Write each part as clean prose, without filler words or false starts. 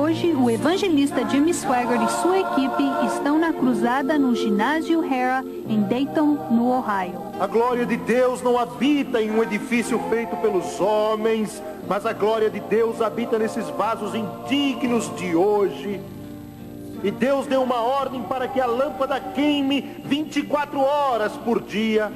Hoje, o evangelista Jimmy Swaggart e sua equipe estão na cruzada no ginásio Hera, em Dayton, no Ohio. A glória de Deus não habita em um edifício feito pelos homens, mas a glória de Deus habita nesses vasos indignos de hoje. E Deus deu uma ordem para que a lâmpada queime 24 horas por dia.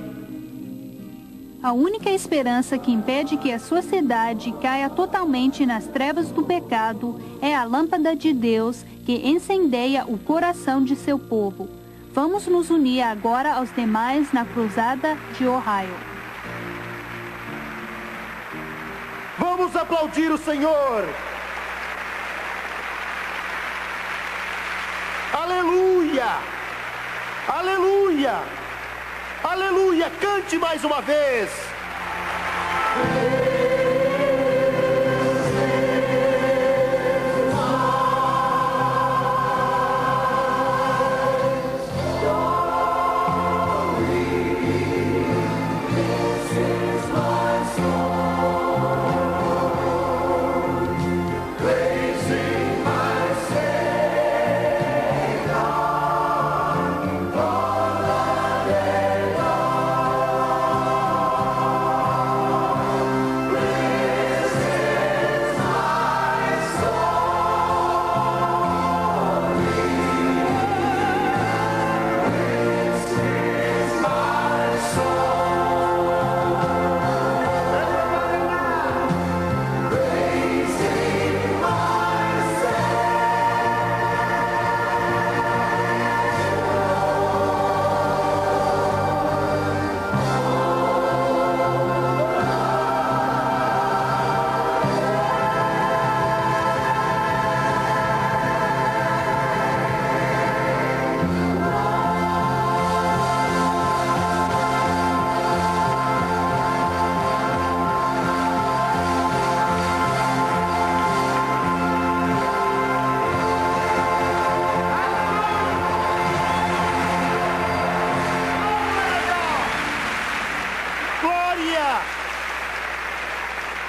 A única esperança que impede que a sociedade caia totalmente nas trevas do pecado é a lâmpada de Deus que incendeia o coração de seu povo. Vamos nos unir agora aos demais na cruzada de Ohio. Vamos aplaudir o Senhor! Aleluia! Aleluia! Aleluia! Cante mais uma vez!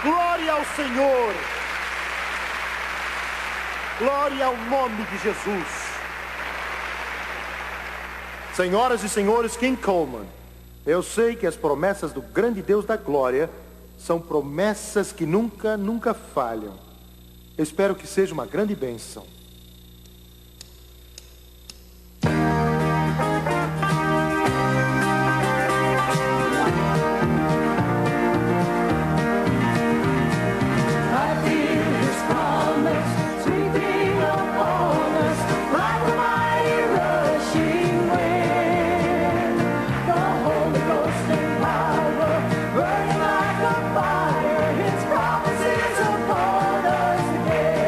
Glória ao Senhor! Glória ao nome de Jesus! Senhoras e senhores, King Coleman, eu sei que as promessas do grande Deus da glória são promessas que nunca falham. Eu espero que seja uma grande bênção. His promises upon us again.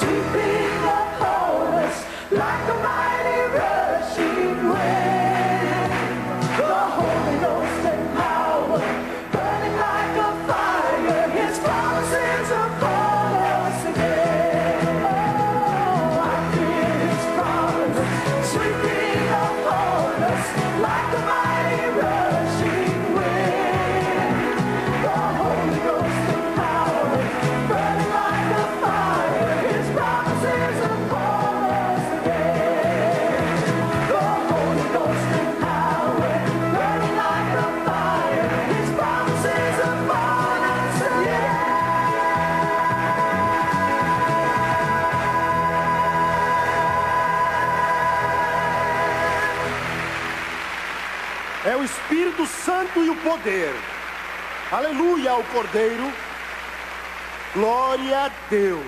sweeping upon us like a mighty rushing wind. The Holy Ghost and power, burning like a fire, His promises upon us again. Oh, I feel His promise sweeping upon us like a mighty rushing wind. The Holy Ghost and power, burning like a fire, His promises upon us again. The Holy Ghost and power, burning like a fire, His promises upon us again. É o Espírito Santo e o poder. Aleluia ao Cordeiro. Glória a Deus.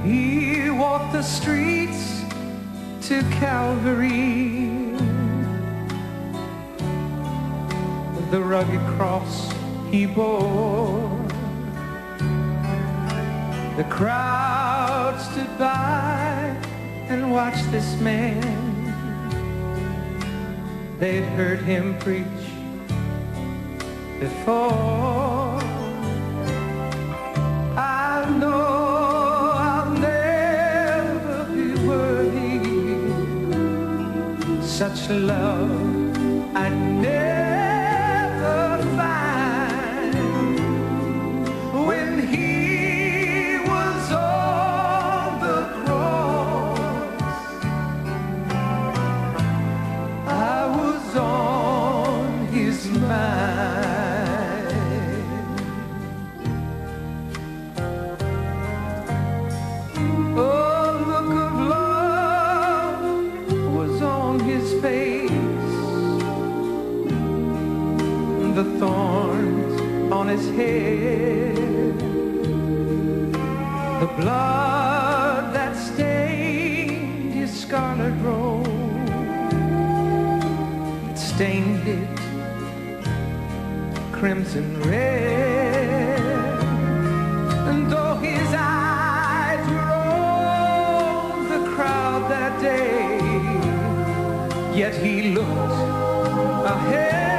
He walked the streets to Calvary, the rugged cross He bore. The crowd stood by and watched this man. They'd heard Him preach before. I know such love I'd never find. When He was on the cross, I was on His mind. Oh, look of love was on His face, the thorns on His head, the blood that stained His scarlet robe, it stained it crimson red. And though His eyes were on the crowd that day, yet He looked ahead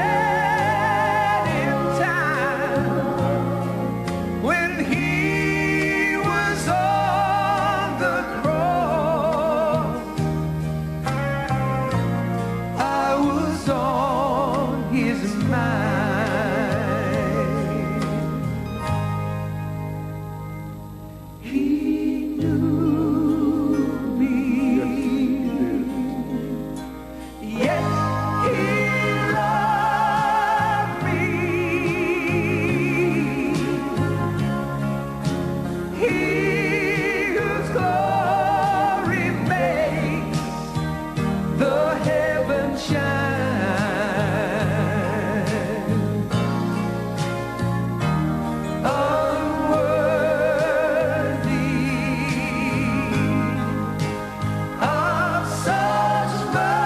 in time. When He was on the cross, I was on His mind. He knew me, yet He loved me. He whose glory makes the heavens shine, unworthy of such mercy.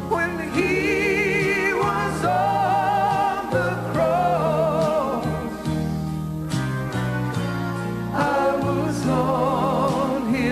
When He was on the cross, I was on His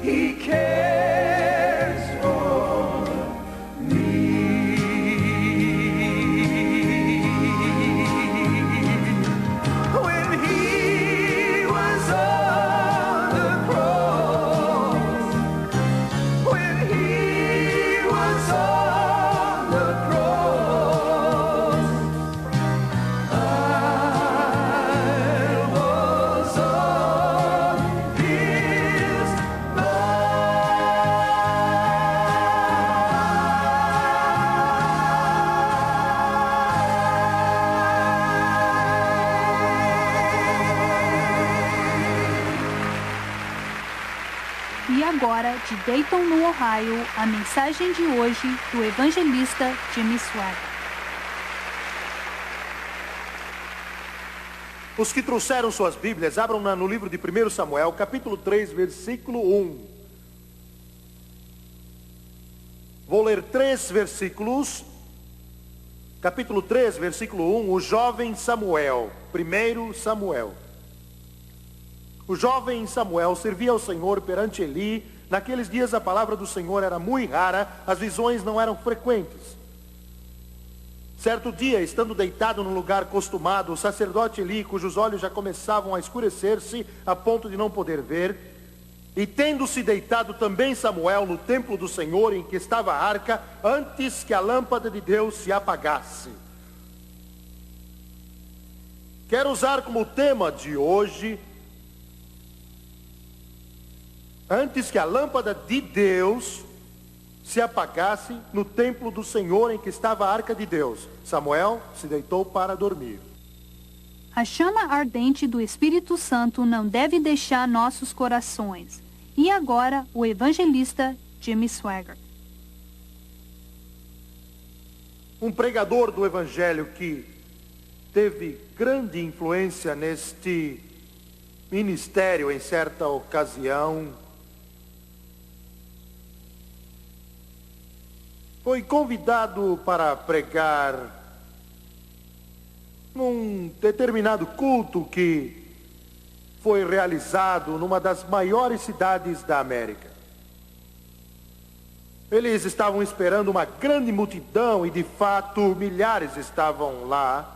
He cares for me. When he was on the cross, when he was on the cross, I was on his E agora, de Dayton, no Ohio, a mensagem de hoje do evangelista Jimmy Swaggart. Os que trouxeram suas Bíblias, abram no livro de 1 Samuel, capítulo 3, versículo 1. Vou ler 3 versículos. Capítulo 3, versículo 1, o jovem Samuel. 1 Samuel. O jovem Samuel servia ao Senhor perante Eli. Naqueles dias a palavra do Senhor era muito rara, as visões não eram frequentes. Certo dia, estando deitado no lugar costumado, o sacerdote Eli, cujos olhos já começavam a escurecer-se, a ponto de não poder ver, e tendo-se deitado também Samuel no templo do Senhor, em que estava a arca, antes que a lâmpada de Deus se apagasse. Quero usar como tema de hoje, antes que a lâmpada de Deus se apagasse no templo do Senhor em que estava a arca de Deus. Samuel se deitou para dormir. A chama ardente do Espírito Santo não deve deixar nossos corações. E agora, o evangelista Jimmy Swaggart. Um pregador do Evangelho que teve grande influência neste ministério em certa ocasião, foi convidado para pregar num determinado culto que foi realizado numa das maiores cidades da América. Eles estavam esperando uma grande multidão e de fato milhares estavam lá.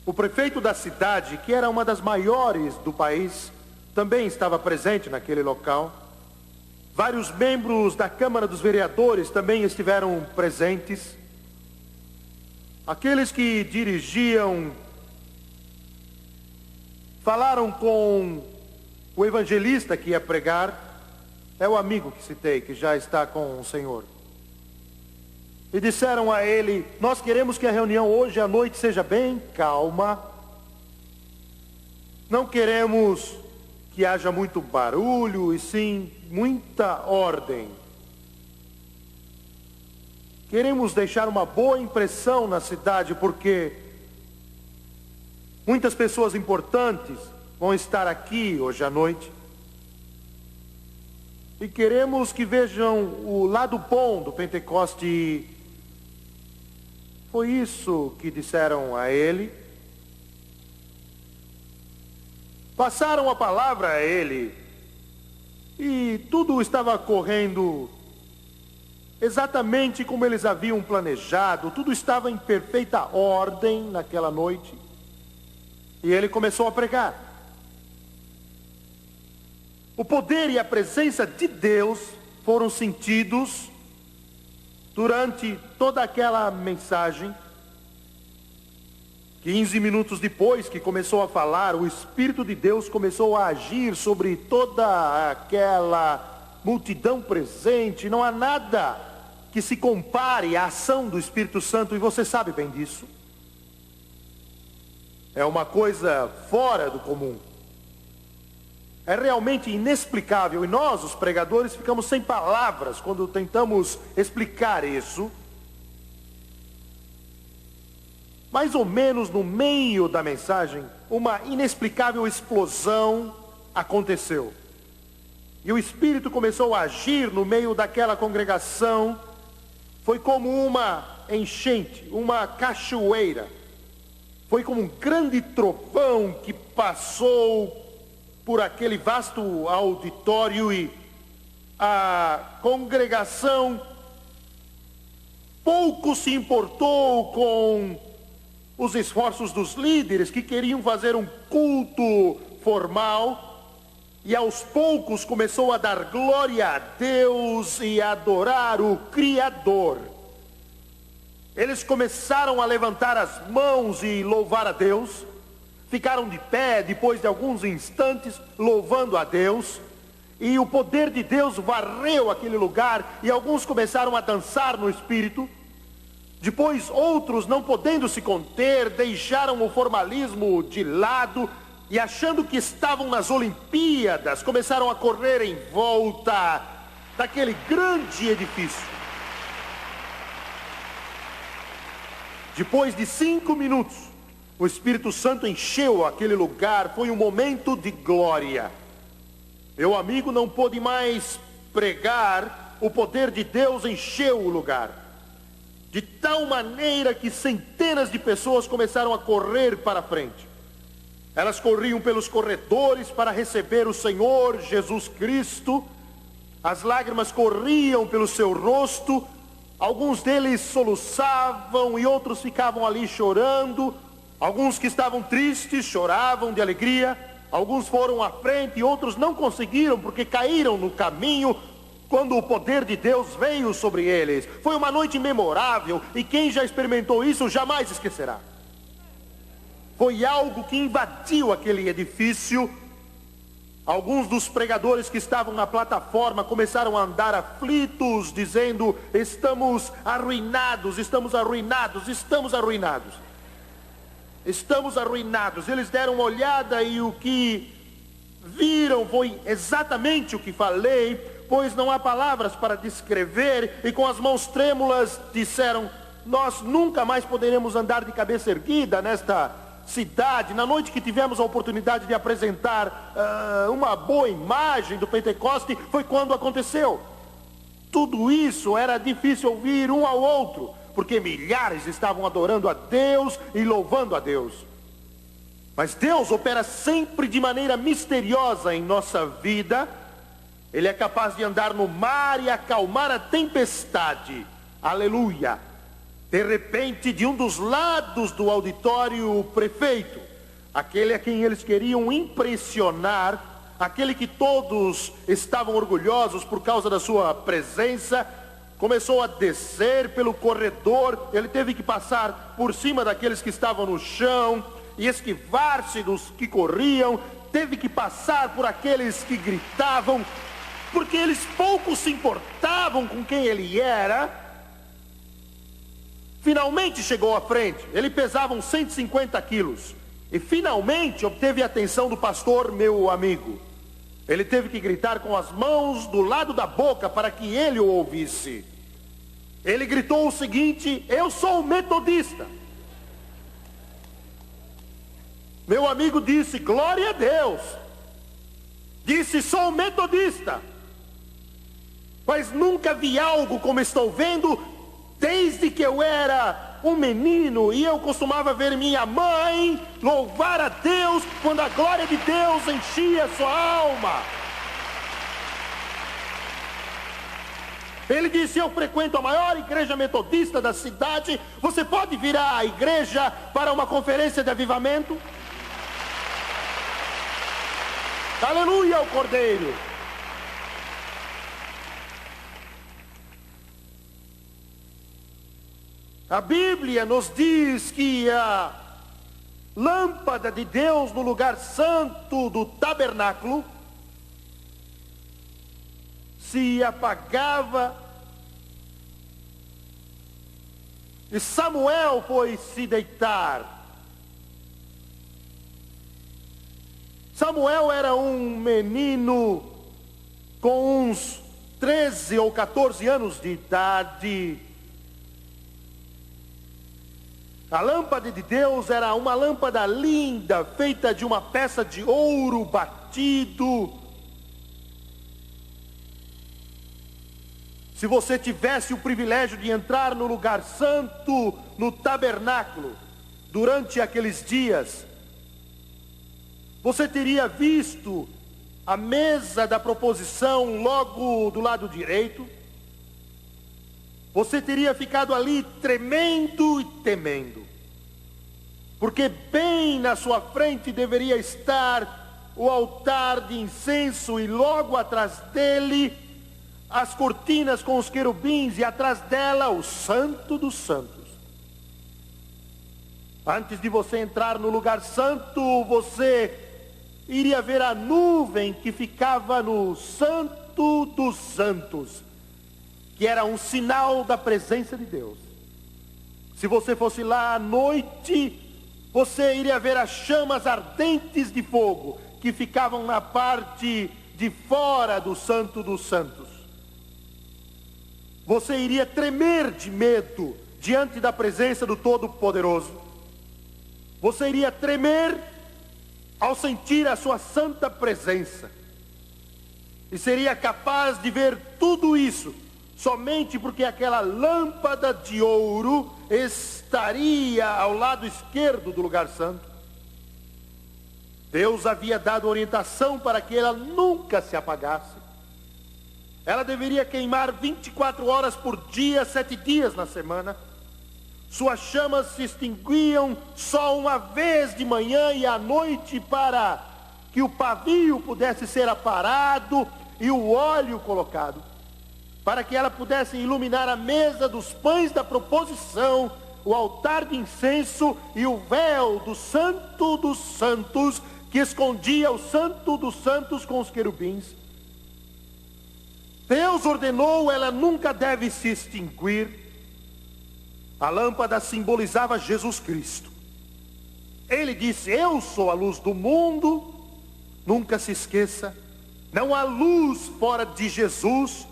O prefeito da cidade, que era uma das maiores do país, também estava presente naquele local. Vários membros da Câmara dos Vereadores também estiveram presentes. Aqueles que dirigiam falaram com o evangelista que ia pregar. É o amigo que citei, que já está com o Senhor. E disseram a ele: nós queremos que a reunião hoje à noite seja bem calma. Não queremos que haja muito barulho, e sim muita ordem. Queremos deixar uma boa impressão na cidade, porque muitas pessoas importantes vão estar aqui hoje à noite. E queremos que vejam o lado bom do Pentecoste. Foi isso que disseram a ele. Passaram a palavra a ele, e tudo estava correndo exatamente como eles haviam planejado. Tudo estava em perfeita ordem naquela noite. E ele começou a pregar. O poder e a presença de Deus foram sentidos durante toda aquela mensagem. 15 minutos depois que começou a falar, o Espírito de Deus começou a agir sobre toda aquela multidão presente. Não há nada que se compare à ação do Espírito Santo, e você sabe bem disso. É uma coisa fora do comum. É realmente inexplicável, e nós, os pregadores, ficamos sem palavras quando tentamos explicar isso. Mais ou menos no meio da mensagem, uma inexplicável explosão aconteceu. E o Espírito começou a agir no meio daquela congregação. Foi como uma enchente, uma cachoeira. Foi como um grande trovão que passou por aquele vasto auditório e a congregação pouco se importou com os esforços dos líderes que queriam fazer um culto formal. E aos poucos começou a dar glória a Deus e a adorar o Criador. Eles começaram a levantar as mãos e louvar a Deus. Ficaram de pé depois de alguns instantes louvando a Deus. E o poder de Deus varreu aquele lugar e alguns começaram a dançar no Espírito. Depois outros, não podendo se conter, deixaram o formalismo de lado e achando que estavam nas Olimpíadas, começaram a correr em volta daquele grande edifício. Depois de 5 minutos, o Espírito Santo encheu aquele lugar, foi um momento de glória. Meu amigo não pôde mais pregar, o poder de Deus encheu o lugar. De tal maneira que centenas de pessoas começaram a correr para a frente. Elas corriam pelos corredores para receber o Senhor Jesus Cristo. As lágrimas corriam pelo seu rosto. Alguns deles soluçavam e outros ficavam ali chorando. Alguns que estavam tristes choravam de alegria. Alguns foram à frente e outros não conseguiram porque caíram no caminho quando o poder de Deus veio sobre eles. Foi uma noite memorável e quem já experimentou isso jamais esquecerá. Foi algo que invadiu aquele edifício. Alguns dos pregadores que estavam na plataforma começaram a andar aflitos, dizendo: estamos arruinados, estamos arruinados, estamos arruinados. Estamos arruinados. Eles deram uma olhada e o que viram foi exatamente o que falei, pois não há palavras para descrever, e com as mãos trêmulas disseram: nós nunca mais poderemos andar de cabeça erguida nesta cidade. Na noite que tivemos a oportunidade de apresentar uma boa imagem do Pentecoste, foi quando aconteceu. Tudo isso era difícil ouvir um ao outro, porque milhares estavam adorando a Deus e louvando a Deus. Mas Deus opera sempre de maneira misteriosa em nossa vida. Ele é capaz de andar no mar e acalmar a tempestade. Aleluia! De repente, de um dos lados do auditório, o prefeito, aquele a quem eles queriam impressionar, aquele que todos estavam orgulhosos por causa da sua presença, começou a descer pelo corredor. Ele teve que passar por cima daqueles que estavam no chão e esquivar-se dos que corriam, teve que passar por aqueles que gritavam, porque eles pouco se importavam com quem ele era. Finalmente chegou à frente. Ele pesava uns 150 quilos. E finalmente obteve a atenção do pastor, meu amigo. Ele teve que gritar com as mãos do lado da boca para que ele o ouvisse. Ele gritou o seguinte: eu sou metodista. Meu amigo disse: glória a Deus. Disse: sou metodista. Mas nunca vi algo como estou vendo desde que eu era um menino, e eu costumava ver minha mãe louvar a Deus quando a glória de Deus enchia sua alma. Ele disse: eu frequento a maior igreja metodista da cidade. Você pode vir à igreja para uma conferência de avivamento? Aleluia ao Cordeiro. A Bíblia nos diz que a lâmpada de Deus no lugar santo do tabernáculo se apagava e Samuel foi se deitar. Samuel era um menino com uns 13 ou 14 anos de idade. A lâmpada de Deus era uma lâmpada linda, feita de uma peça de ouro batido. Se você tivesse o privilégio de entrar no lugar santo, no tabernáculo, durante aqueles dias, você teria visto a mesa da proposição logo do lado direito, você teria ficado ali tremendo e temendo. Porque bem na sua frente deveria estar o altar de incenso e logo atrás dele as cortinas com os querubins e atrás dela o Santo dos Santos. Antes de você entrar no lugar santo, você iria ver a nuvem que ficava no Santo dos Santos, que era um sinal da presença de Deus. Se você fosse lá à noite, você iria ver as chamas ardentes de fogo que ficavam na parte de fora do Santo dos Santos. Você iria tremer de medo diante da presença do Todo-Poderoso. Você iria tremer ao sentir a sua santa presença. E seria capaz de ver tudo isso somente porque aquela lâmpada de ouro estaria ao lado esquerdo do lugar santo. Deus havia dado orientação para que ela nunca se apagasse. Ela deveria queimar 24 horas por dia, 7 dias na semana. Suas chamas se extinguiam só uma vez de manhã e à noite para que o pavio pudesse ser aparado e o óleo colocado, para que ela pudesse iluminar a mesa dos pães da proposição, o altar de incenso e o véu do Santo dos Santos, que escondia o Santo dos Santos com os querubins. Deus ordenou, ela nunca deve se extinguir. A lâmpada simbolizava Jesus Cristo. Ele disse: eu sou a luz do mundo. Nunca se esqueça, não há luz fora de Jesus.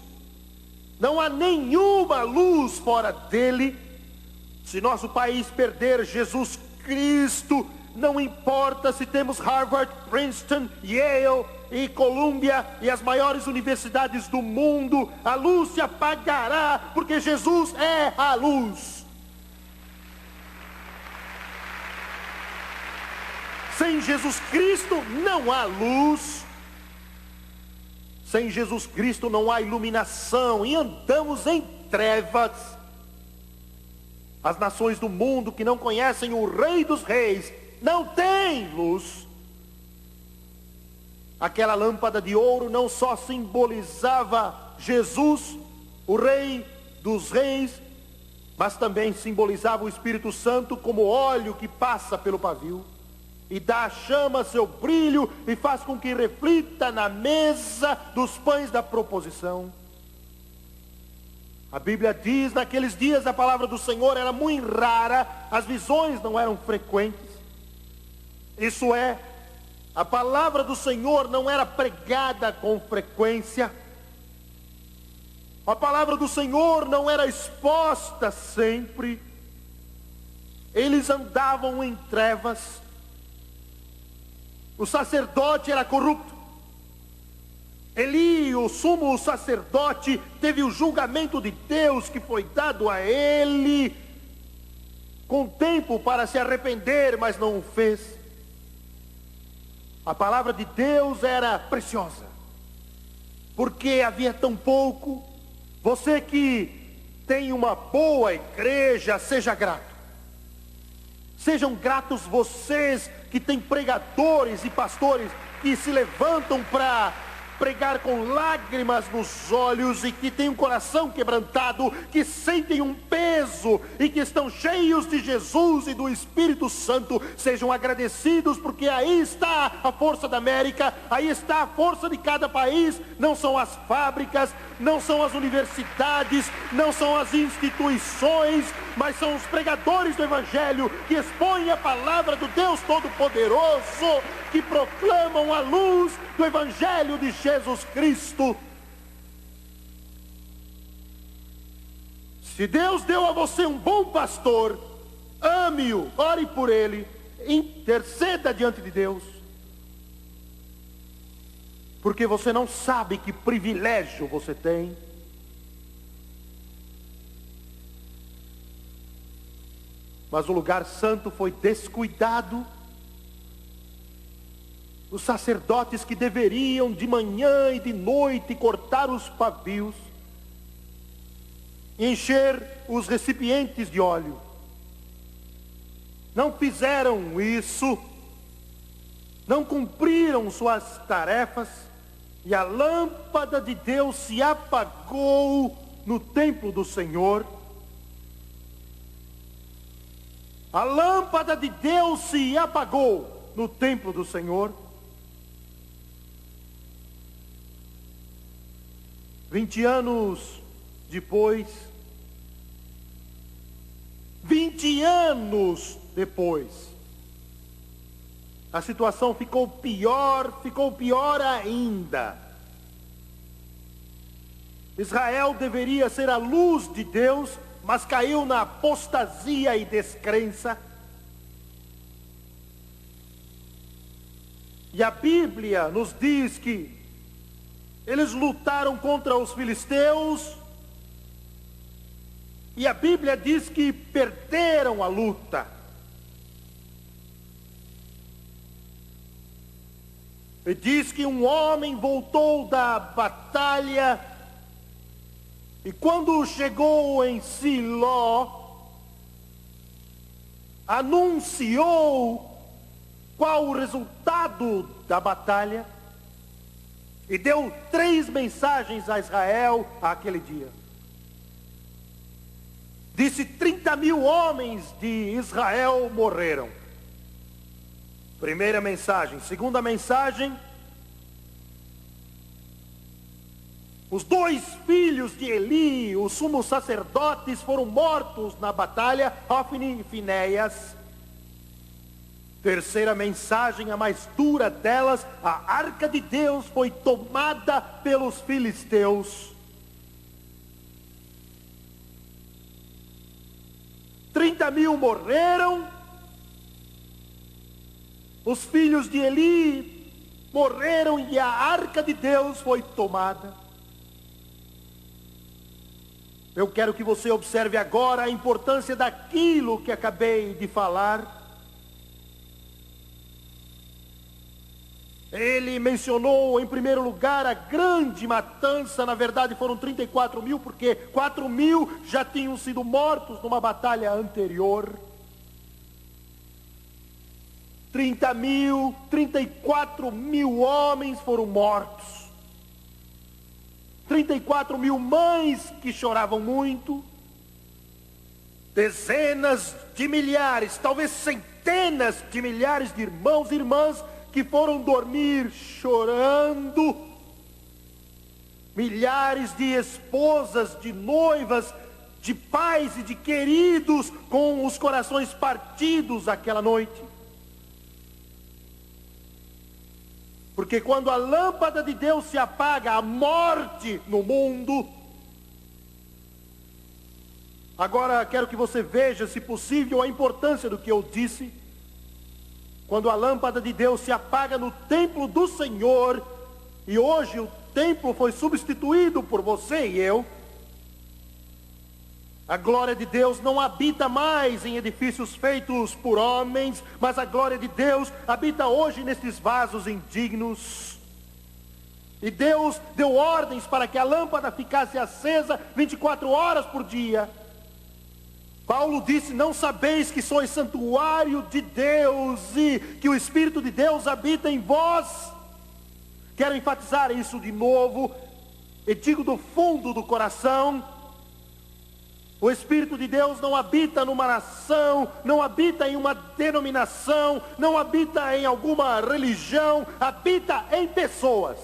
Não há nenhuma luz fora dele. Se nosso país perder Jesus Cristo, não importa se temos Harvard, Princeton, Yale e Columbia e as maiores universidades do mundo, a luz se apagará, porque Jesus é a luz. Sem Jesus Cristo não há luz. Sem Jesus Cristo não há iluminação e andamos em trevas. As nações do mundo que não conhecem o Rei dos Reis não têm luz. Aquela lâmpada de ouro não só simbolizava Jesus, o Rei dos Reis, mas também simbolizava o Espírito Santo como óleo que passa pelo pavio e dá à chama seu brilho e faz com que reflita na mesa dos pães da proposição. A Bíblia diz, naqueles dias a palavra do Senhor era muito rara, as visões não eram frequentes. Isso é, a palavra do Senhor não era pregada com frequência. A palavra do Senhor não era exposta sempre. Eles andavam em trevas. O sacerdote era corrupto. Eli, o sumo sacerdote, teve o julgamento de Deus que foi dado a ele com tempo para se arrepender, mas não o fez. A palavra de Deus era preciosa, porque havia tão pouco. Você que tem uma boa igreja, seja grato. Sejam gratos vocês que têm pregadores e pastores que se levantam para pregar com lágrimas nos olhos e que têm um coração quebrantado, que sentem um peso e que estão cheios de Jesus e do Espírito Santo. Sejam agradecidos, porque aí está a força da América, aí está a força de cada país. Não são as fábricas, não são as universidades, não são as instituições, mas são os pregadores do Evangelho que expõem a palavra do Deus Todo-Poderoso, que proclamam a luz do Evangelho de Jesus Cristo. Se Deus deu a você um bom pastor, ame-o, ore por ele, interceda diante de Deus, porque você não sabe que privilégio você tem. Mas o lugar santo foi descuidado. Os sacerdotes que deveriam de manhã e de noite cortar os pavios, encher os recipientes de óleo, não fizeram isso, não cumpriram suas tarefas, e a lâmpada de Deus se apagou no templo do Senhor. A lâmpada de Deus se apagou no templo do Senhor. 20 anos depois, 20 anos depois, a situação ficou pior ainda. Israel deveria ser a luz de Deus, mas caiu na apostasia e descrença. E a Bíblia nos diz que eles lutaram contra os filisteus, e a Bíblia diz que perderam a luta. E diz que um homem voltou da batalha, e quando chegou em Siló, anunciou qual o resultado da batalha, e deu 3 mensagens a Israel aquele dia. Disse: 30.000 homens de Israel morreram. Primeira mensagem. Segunda mensagem: os 2 filhos de Eli, os sumos sacerdotes, foram mortos na batalha, Hofni e Finéias. Terceira mensagem, a mais dura delas: a arca de Deus foi tomada pelos filisteus. 30.000 morreram. Os filhos de Eli morreram e a arca de Deus foi tomada. Eu quero que você observe agora a importância daquilo que acabei de falar. Ele mencionou em primeiro lugar a grande matança. Na verdade foram 34.000, porque 4.000 já tinham sido mortos numa batalha anterior. 34.000 homens foram mortos. 34.000 mães que choravam muito. Dezenas de milhares, talvez centenas de milhares de irmãos e irmãs que foram dormir chorando. Milhares de esposas, de noivas, de pais e de queridos com os corações partidos aquela noite. Porque quando a lâmpada de Deus se apaga, há morte no mundo. Agora quero que você veja, se possível, a importância do que eu disse. Quando a lâmpada de Deus se apaga no templo do Senhor, e hoje o templo foi substituído por você e eu, a glória de Deus não habita mais em edifícios feitos por homens, mas a glória de Deus habita hoje nesses vasos indignos. E Deus deu ordens para que a lâmpada ficasse acesa 24 horas por dia. Paulo disse: não sabeis que sois santuário de Deus e que o Espírito de Deus habita em vós? Quero enfatizar isso de novo, e digo do fundo do coração: o Espírito de Deus não habita numa nação, não habita em uma denominação, não habita em alguma religião, habita em pessoas.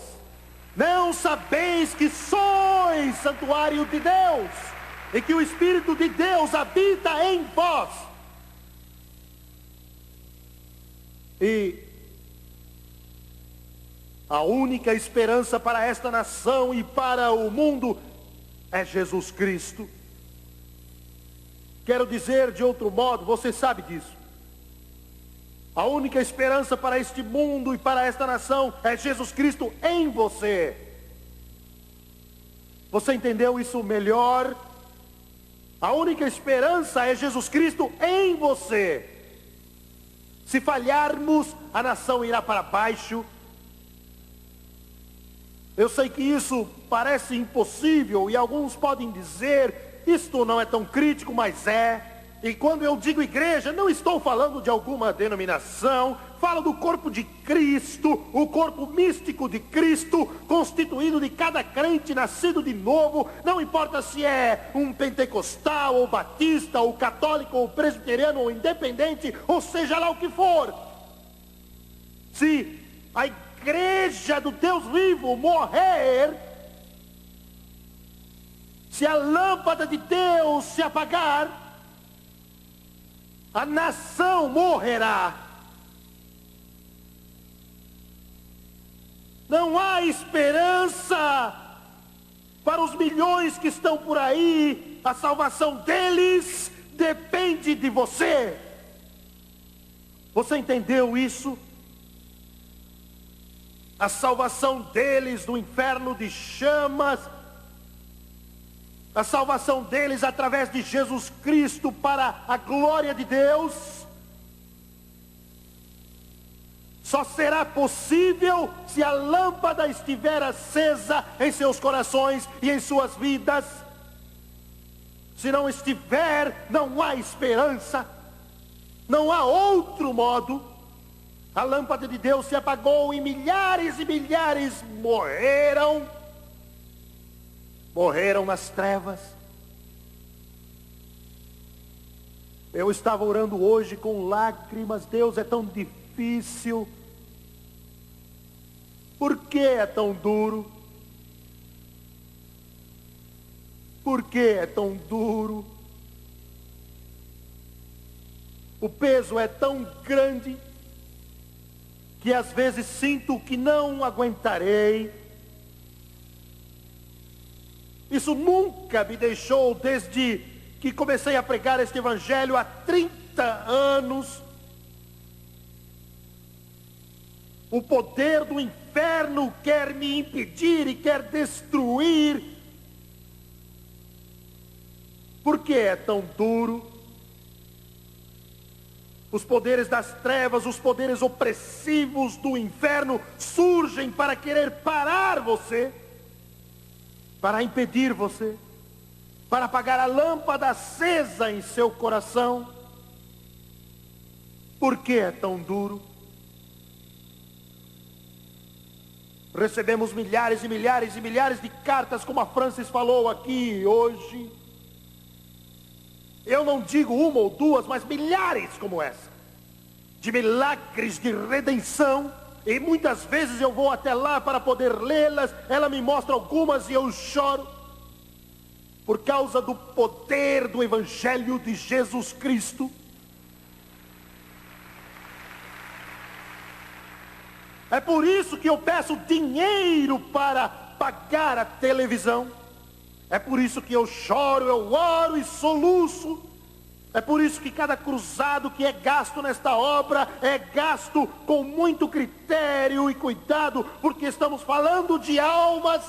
Não sabeis que sois santuário de Deus e que o Espírito de Deus habita em vós? E a única esperança para esta nação e para o mundo é Jesus Cristo. Quero dizer de outro modo, você sabe disso. A única esperança para este mundo e para esta nação é Jesus Cristo em você. Você entendeu isso melhor? A única esperança é Jesus Cristo em você. Se falharmos, a nação irá para baixo. Eu sei que isso parece impossível e alguns podem dizer, isto não é tão crítico, mas é. E quando eu digo igreja, não estou falando de alguma denominação, falo do corpo de Cristo, o corpo místico de Cristo, constituído de cada crente nascido de novo, não importa se é um pentecostal, ou batista, ou católico, ou presbiteriano, ou independente, ou seja lá o que for. Se a igreja do Deus vivo morrer, se a lâmpada de Deus se apagar, a nação morrerá. Não há esperança para os milhões que estão por aí. A salvação deles depende de você. Você entendeu isso? A salvação deles do inferno de chamas, a salvação deles através de Jesus Cristo para a glória de Deus, só será possível se a lâmpada estiver acesa em seus corações e em suas vidas. Se não estiver, não há esperança, não há outro modo. A lâmpada de Deus se apagou e milhares morreram. Morreram nas trevas. Eu estava orando hoje com lágrimas. Deus, é tão difícil. Por que é tão duro? Por que é tão duro? O peso é tão grande que às vezes sinto que não aguentarei. Isso nunca me deixou desde que comecei a pregar este evangelho há 30 anos. O poder do inferno quer me impedir e quer destruir. Por que é tão duro? Os poderes das trevas, os poderes opressivos do inferno surgem para querer parar você, para impedir você, para apagar a lâmpada acesa em seu coração. Por que é tão duro? Recebemos milhares de cartas, como a Francis falou aqui hoje. Eu não digo uma ou duas, mas milhares como essa, de milagres de redenção. E muitas vezes eu vou até lá para poder lê-las. Ela me mostra algumas e eu choro, por causa do poder do Evangelho de Jesus Cristo. É por isso que eu peço dinheiro para pagar a televisão. É por isso que eu choro, eu oro e soluço. É por isso que cada cruzado que é gasto nesta obra é gasto com muito critério e cuidado, porque estamos falando de almas.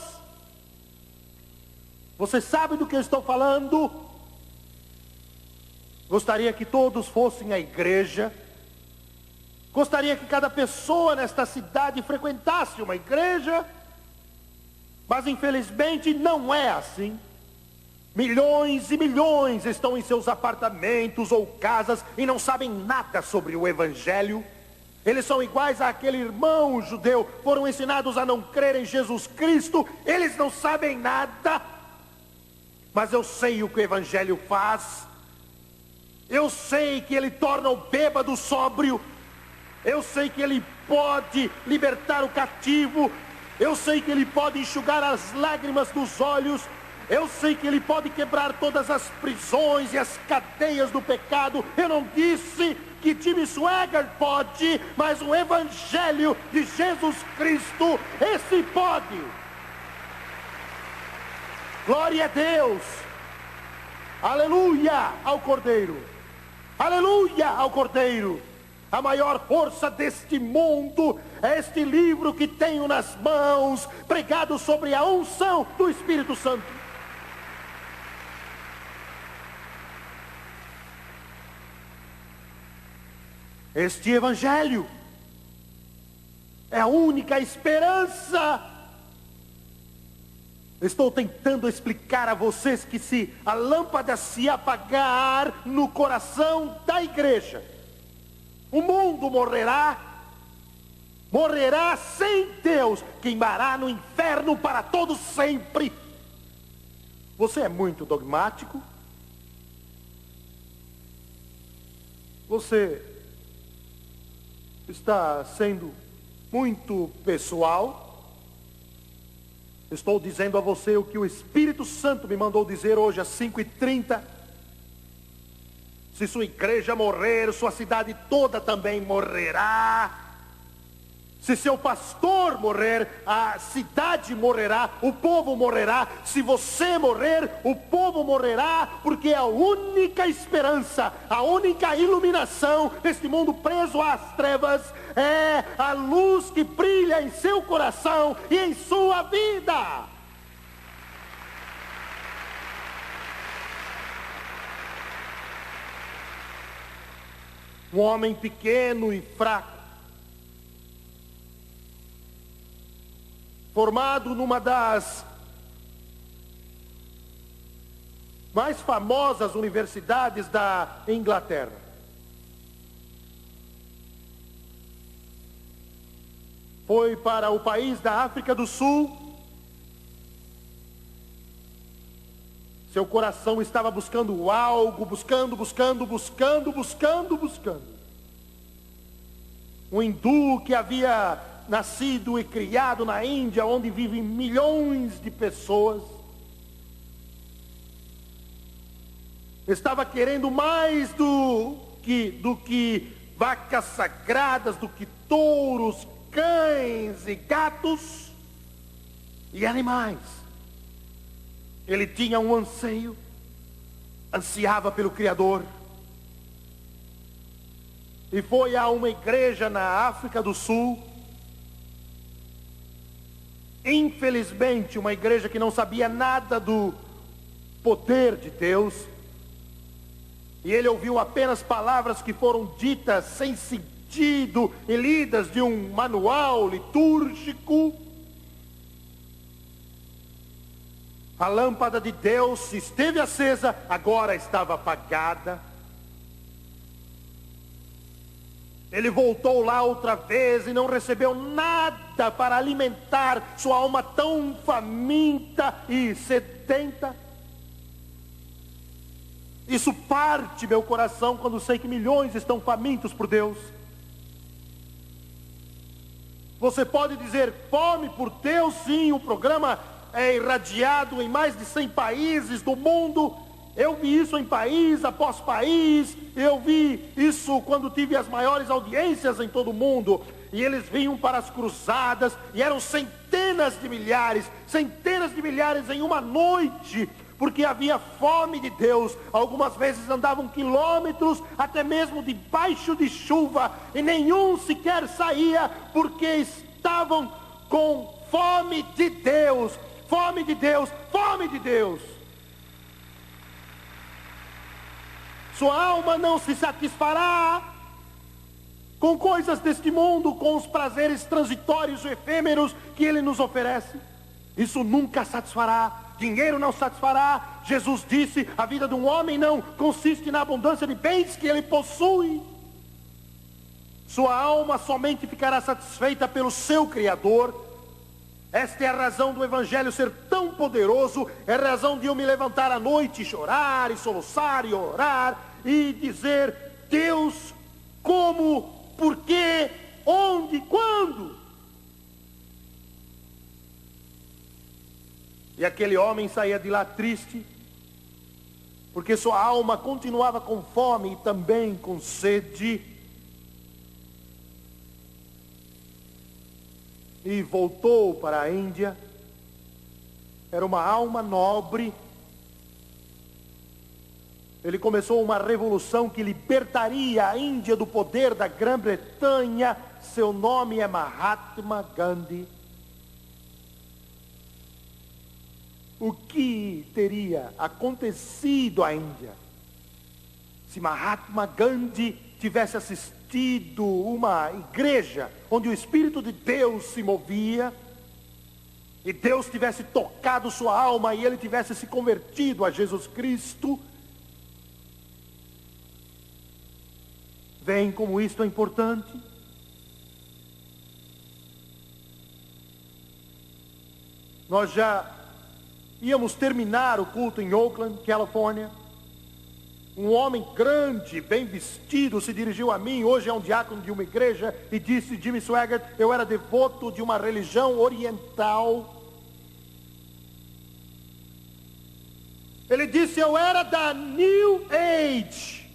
Você sabe do que eu estou falando? Gostaria que todos fossem à igreja. Gostaria que cada pessoa nesta cidade frequentasse uma igreja. Mas infelizmente não é assim. Milhões e milhões estão em seus apartamentos ou casas e não sabem nada sobre o Evangelho. Eles são iguais àquele irmão judeu, foram ensinados a não crer em Jesus Cristo. Eles não sabem nada. Mas eu sei o que o Evangelho faz. Eu sei que ele torna o bêbado sóbrio. Eu sei que ele pode libertar o cativo. Eu sei que ele pode enxugar as lágrimas dos olhos. Eu sei que ele pode quebrar todas as prisões e as cadeias do pecado. Eu não disse que Jimmy Swaggart pode, mas o Evangelho de Jesus Cristo, esse pode. Glória a Deus. Aleluia ao Cordeiro. Aleluia ao Cordeiro. A maior força deste mundo é este livro que tenho nas mãos, pregado sobre a unção do Espírito Santo. Este Evangelho é a única esperança Estou tentando explicar a vocês que se a lâmpada se apagar no coração da igreja, o mundo morrerá sem Deus, queimará no inferno para todo sempre. Você é muito dogmático. Você está sendo muito pessoal. Estou dizendo a você o que o Espírito Santo me mandou dizer hoje às 5h30. Se sua igreja morrer, sua cidade toda também morrerá. Se seu pastor morrer, a cidade morrerá, o povo morrerá. Se você morrer, o povo morrerá, porque a única esperança, a única iluminação neste mundo preso às trevas é a luz que brilha em seu coração e em sua vida. Um homem pequeno e fraco, formado numa das mais famosas universidades da Inglaterra. Foi para o país da África do Sul. Seu coração estava buscando algo, buscando. Um hindu que havia nascido e criado na Índia, onde vivem milhões de pessoas, estava querendo mais do que vacas sagradas, do que touros, cães e gatos e animais. Ele tinha um anseio, ansiava pelo Criador, e foi a uma igreja na África do Sul. Infelizmente, uma igreja que não sabia nada do poder de Deus. E ele ouviu apenas palavras que foram ditas sem sentido e lidas de um manual litúrgico. A lâmpada de Deus, se esteve acesa, agora estava apagada. Ele voltou lá outra vez e não recebeu nada para alimentar sua alma tão faminta e sedenta. Isso parte meu coração quando sei que milhões estão famintos por Deus. Você pode dizer fome por Deus, sim, o programa é irradiado em mais de 100 países do mundo. Eu vi isso em país após país. Eu vi isso quando tive as maiores audiências em todo o mundo. E eles vinham para as cruzadas e eram centenas de milhares em uma noite, porque havia fome de Deus. Algumas vezes andavam quilômetros, até mesmo debaixo de chuva, e nenhum sequer saía, porque estavam com fome de Deus, fome de Deus, fome de Deus. Sua alma não se satisfará com coisas deste mundo, com os prazeres transitórios e efêmeros que ele nos oferece. Isso nunca satisfará. Dinheiro não satisfará. Jesus disse, a vida de um homem não consiste na abundância de bens que ele possui. Sua alma somente ficará satisfeita pelo seu Criador. Esta é a razão do Evangelho ser tão poderoso. É a razão de eu me levantar à noite e chorar, e soluçar, e orar, e dizer, Deus, como, por quê, onde, quando? E aquele homem saía de lá triste, porque sua alma continuava com fome e também com sede. E voltou para a Índia. Era uma alma nobre. Ele começou uma revolução que libertaria a Índia do poder da Grã-Bretanha. Seu nome é Mahatma Gandhi. O que teria acontecido à Índia se Mahatma Gandhi tivesse assistido uma igreja onde o Espírito de Deus se movia? e Deus tivesse tocado sua alma e ele tivesse se convertido a Jesus Cristo. Veem como isto é importante? Nós já íamos terminar o culto em Oakland, Califórnia. Um homem grande, bem vestido, se dirigiu a mim, hoje é um diácono de uma igreja, e disse: Jimmy Swaggart, eu era devoto de uma religião oriental. Ele disse: eu era da New Age.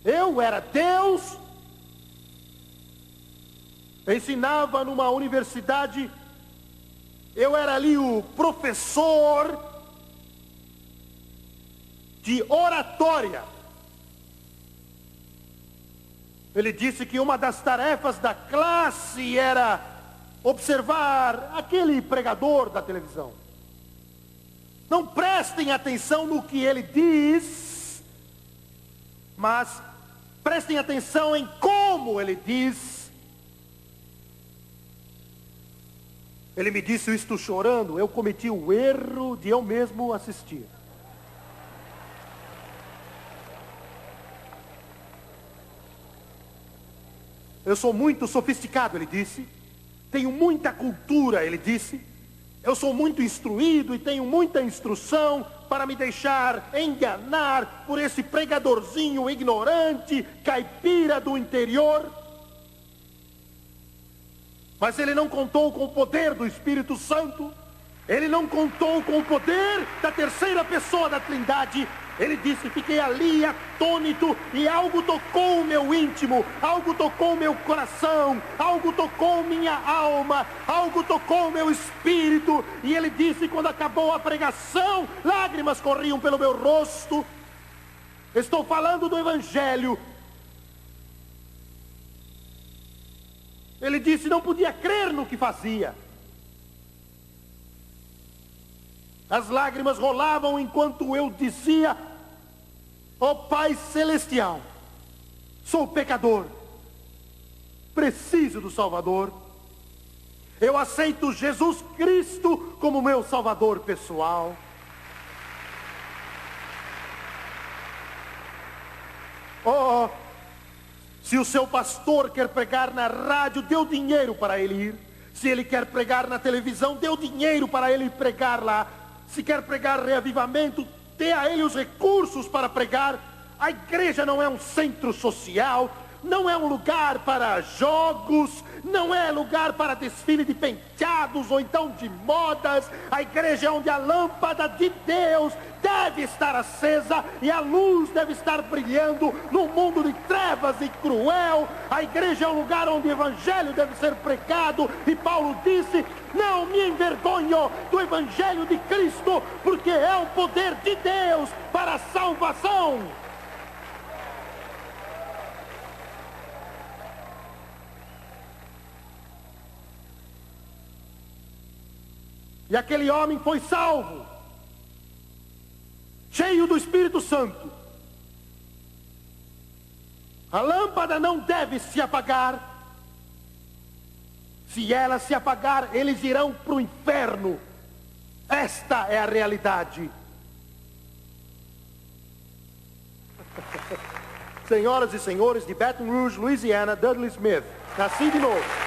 Eu era Deus. Eu ensinava numa universidade. Eu era ali o professor de oratória. Ele disse que uma das tarefas da classe era observar aquele pregador da televisão. Não prestem atenção no que ele diz, mas prestem atenção em como ele diz. Ele me disse isto chorando. Eu cometi o erro de eu mesmo assistir. Eu sou muito sofisticado, ele disse. Tenho muita cultura, ele disse. Eu sou muito instruído e tenho muita instrução para me deixar enganar por esse pregadorzinho ignorante, caipira do interior. Mas ele não contou com o poder do Espírito Santo. Ele não contou com o poder da terceira pessoa da Trindade. Ele disse: fiquei ali atônito e algo tocou o meu íntimo, algo tocou o meu coração, algo tocou minha alma, algo tocou o meu espírito. E ele disse: quando acabou a pregação, lágrimas corriam pelo meu rosto. Estou falando do Evangelho. Ele disse: não podia crer no que fazia. As lágrimas rolavam enquanto eu dizia: ó Pai Celestial, sou pecador, preciso do Salvador. Eu aceito Jesus Cristo como meu Salvador pessoal. Oh, se o seu pastor quer pregar na rádio, dê o dinheiro para ele ir. Se ele quer pregar na televisão, dê o dinheiro para ele pregar lá. Se quer pregar reavivamento, dê a ele os recursos para pregar. A igreja não é um centro social, não é um lugar para jogos, não é lugar para desfile de penteados ou então de modas. A igreja é onde a lâmpada de Deus deve estar acesa e a luz deve estar brilhando num mundo de trevas e cruel. A igreja é um lugar onde o evangelho deve ser pregado, e Paulo disse: não me envergonho do evangelho de Cristo, porque é o poder de Deus para a salvação. E aquele homem foi salvo, cheio do Espírito Santo. A lâmpada não deve se apagar. Se ela se apagar, eles irão para o inferno. Esta é a realidade. Senhoras e senhores, de Baton Rouge, Louisiana, Dudley Smith. Nasci de novo.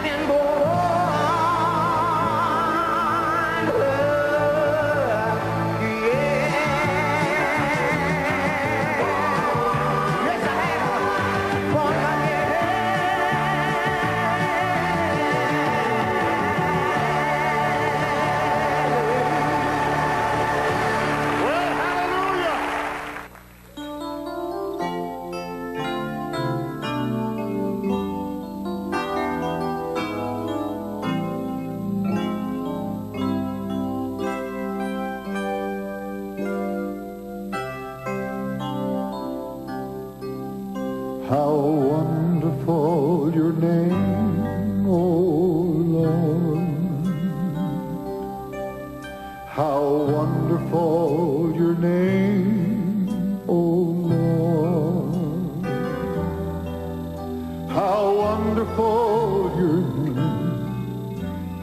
can go on. Yeah. Yes, I have. Born again. Well, hallelujah. How wonderful your name, O Lord. How wonderful your name, O Lord. How wonderful your name.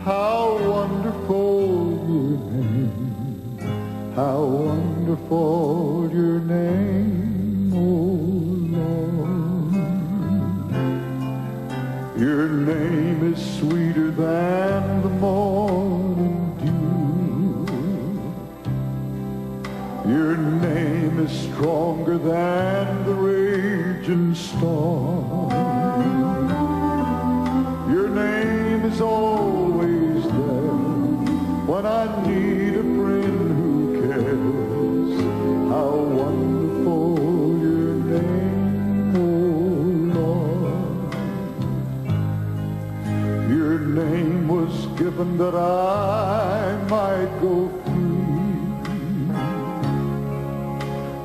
How wonderful your name. How wonderful your name, O Lord. Your name is sweeter than the morning dew. Your name is stronger than the raging storm. Your name is always there when I need a friend who cares. How wonderful your name, O Lord. Your name was given that I might go free.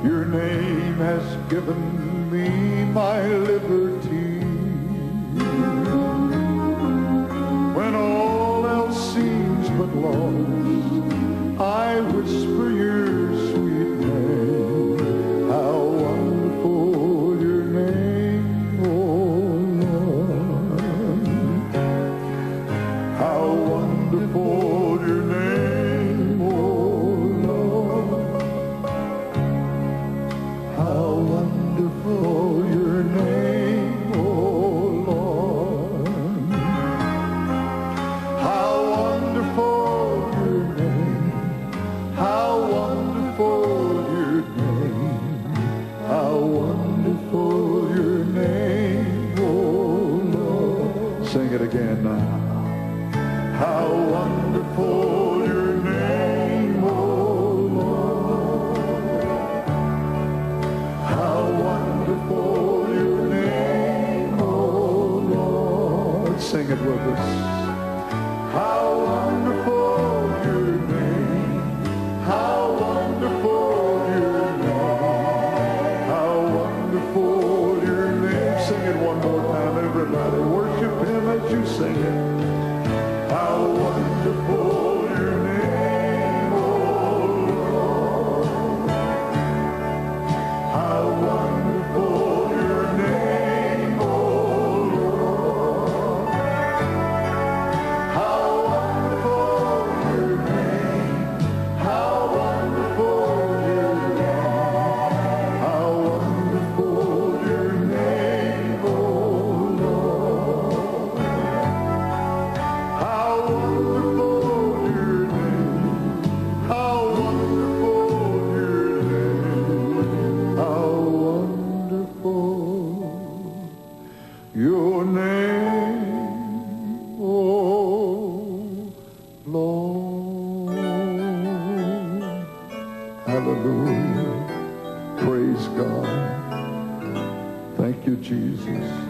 Your name has given me my liberty. When all else seems but lost, I whisper your sweet name. How wonderful your name, O Lord. How wonderful your name, O Lord. How wonderful your name, O Lord. How wonderful your name. How wonderful your name. How wonderful your name, O Lord. Sing it again now. How wonderful your name, O Lord. How wonderful your name, O Lord. Sing it with us. How wonderful your name. How wonderful your name. How wonderful your name. Sing it one more time, everybody. Worship him as you sing it. How wonderful your name, O Lord. How wonderful your name, O Lord. How wonderful your name. How wonderful your name. How wonderful your name, O Lord. How wonderful your name. How wonderful your name. How wonderful your name, oh Lord. Hallelujah. Praise God. Thank you, Jesus.